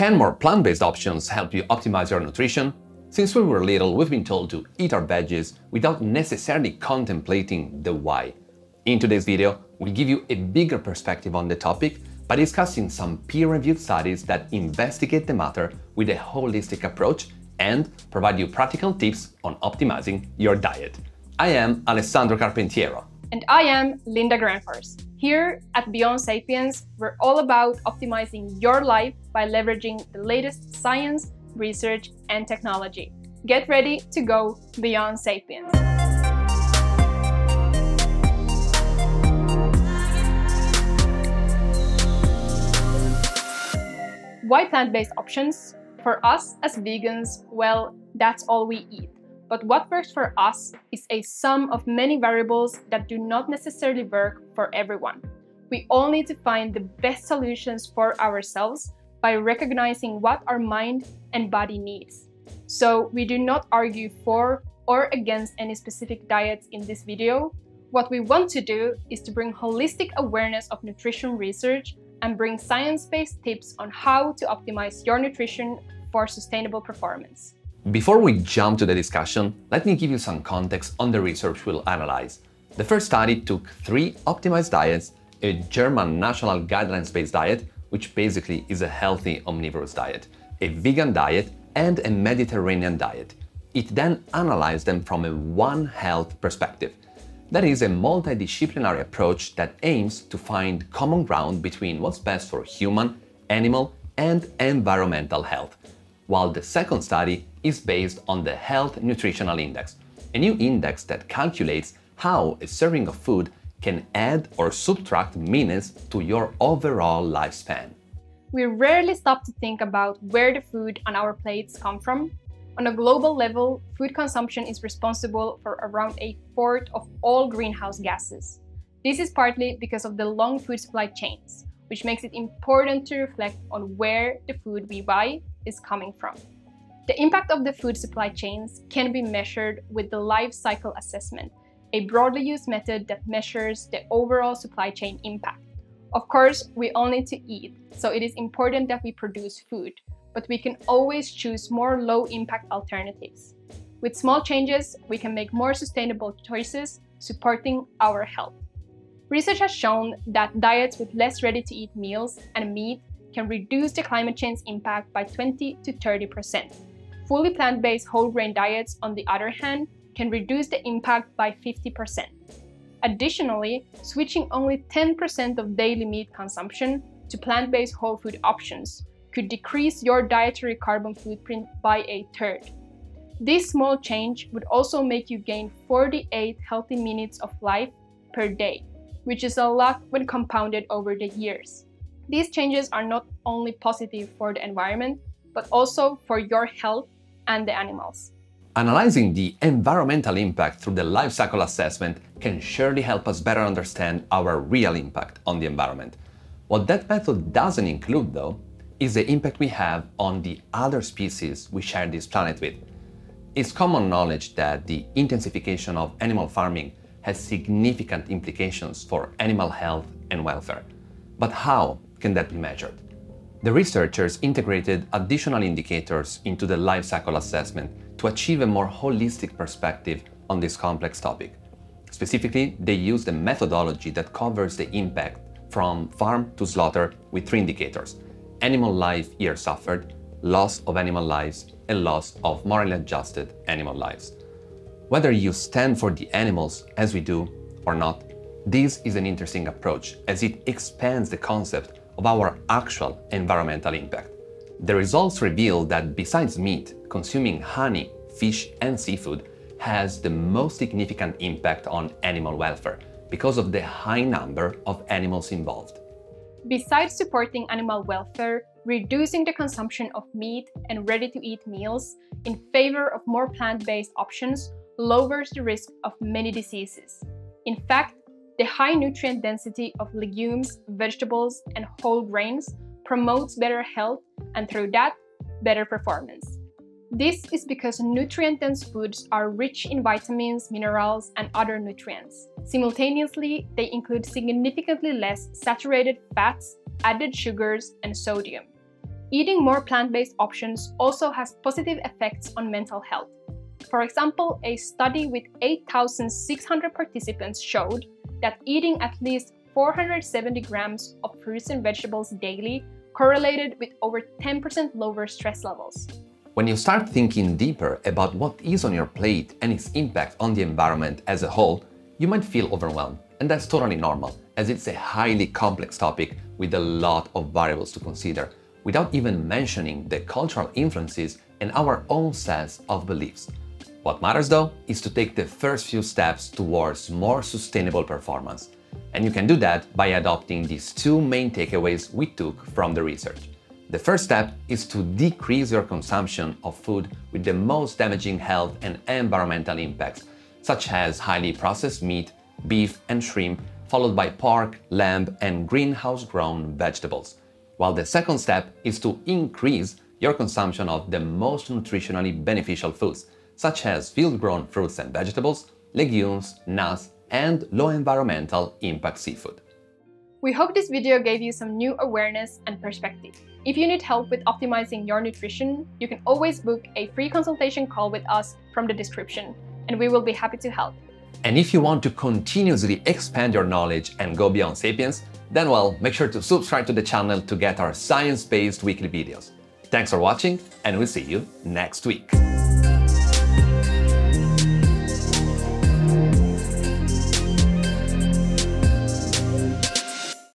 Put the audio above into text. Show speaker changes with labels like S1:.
S1: Can more plant-based options help you optimize your nutrition? Since we were little, we've been told to eat our veggies without necessarily contemplating the why. In today's video, we'll give you a bigger perspective on the topic by discussing some peer-reviewed studies that investigate the matter with a holistic approach and provide you practical tips on optimizing your diet. I am Alessandro Carpentiero.
S2: And I am Linda Granfors. Here at Beyond Sapiens, we're all about optimizing your life by leveraging the latest science, research, and technology. Get ready to go Beyond Sapiens. Why plant-based options? For us as vegans, well, that's all we eat. But what works for us is a sum of many variables that do not necessarily work for everyone. We all need to find the best solutions for ourselves by recognizing what our mind and body needs. So we do not argue for or against any specific diets in this video. What we want to do is to bring holistic awareness of nutrition research and bring science-based tips on how to optimize your nutrition for sustainable performance.
S1: Before we jump to the discussion, let me give you some context on the research we'll analyze. The first study took 3 optimized diets, a German national guidelines-based diet, which basically is a healthy omnivorous diet, a vegan diet, and a Mediterranean diet. It then analyzed them from a One Health perspective. That is a multidisciplinary approach that aims to find common ground between what's best for human, animal, and environmental health. While the second study is based on the Health Nutritional Index, a new index that calculates how a serving of food can add or subtract minutes to your overall lifespan.
S2: We rarely stop to think about where the food on our plates come from. On a global level, food consumption is responsible for around 1/4 of all greenhouse gases. This is partly because of the long food supply chains, which makes it important to reflect on where the food we buy is coming from. The impact of the food supply chains can be measured with the life cycle assessment, a broadly used method that measures the overall supply chain impact. Of course, we all need to eat, so it is important that we produce food, but we can always choose more low-impact alternatives. With small changes, we can make more sustainable choices, supporting our health. Research has shown that diets with less ready-to-eat meals and meat can reduce the climate change impact by 20 to 30%. Fully plant-based whole grain diets, on the other hand, can reduce the impact by 50%. Additionally, switching only 10% of daily meat consumption to plant-based whole food options could decrease your dietary carbon footprint by 1/3. This small change would also make you gain 48 healthy minutes of life per day, which is a lot when compounded over the years. These changes are not only positive for the environment, but also for your health and the animals.
S1: Analyzing the environmental impact through the life cycle assessment can surely help us better understand our real impact on the environment. What that method doesn't include, though, is the impact we have on the other species we share this planet with. It's common knowledge that the intensification of animal farming has significant implications for animal health and welfare. But how can that be measured? The researchers integrated additional indicators into the life cycle assessment to achieve a more holistic perspective on this complex topic. Specifically, they used a methodology that covers the impact from farm to slaughter with 3 indicators: animal life years suffered, loss of animal lives, and loss of morally adjusted animal lives. Whether you stand for the animals, as we do, or not, this is an interesting approach as it expands the concept of our actual environmental impact. The results reveal that besides meat, consuming honey, fish, and seafood has the most significant impact on animal welfare because of the high number of animals involved.
S2: Besides supporting animal welfare, reducing the consumption of meat and ready-to-eat meals in favor of more plant-based options lowers the risk of many diseases. In fact, the high nutrient density of legumes, vegetables, and whole grains promotes better health and through that, better performance. This is because nutrient-dense foods are rich in vitamins, minerals, and other nutrients. Simultaneously, they include significantly less saturated fats, added sugars, and sodium. Eating more plant-based options also has positive effects on mental health. For example, a study with 8,600 participants showed that eating at least 470 grams of fruits and vegetables daily correlated with over 10% lower stress levels.
S1: When you start thinking deeper about what is on your plate and its impact on the environment as a whole, you might feel overwhelmed, and that's totally normal, as it's a highly complex topic with a lot of variables to consider, without even mentioning the cultural influences and our own sets of beliefs. What matters though is to take the first few steps towards more sustainable performance. And you can do that by adopting these two main takeaways we took from the research. The first step is to decrease your consumption of food with the most damaging health and environmental impacts, such as highly processed meat, beef and shrimp, followed by pork, lamb and greenhouse-grown vegetables. While the second step is to increase your consumption of the most nutritionally beneficial foods, such as field-grown fruits and vegetables, legumes, nuts, and low environmental impact seafood.
S2: We hope this video gave you some new awareness and perspective. If you need help with optimizing your nutrition, you can always book a free consultation call with us from the description, and we will be happy to help.
S1: And if you want to continuously expand your knowledge and go beyond Sapiens, then well, make sure to subscribe to the channel to get our science-based weekly videos. Thanks for watching, and we'll see you next week.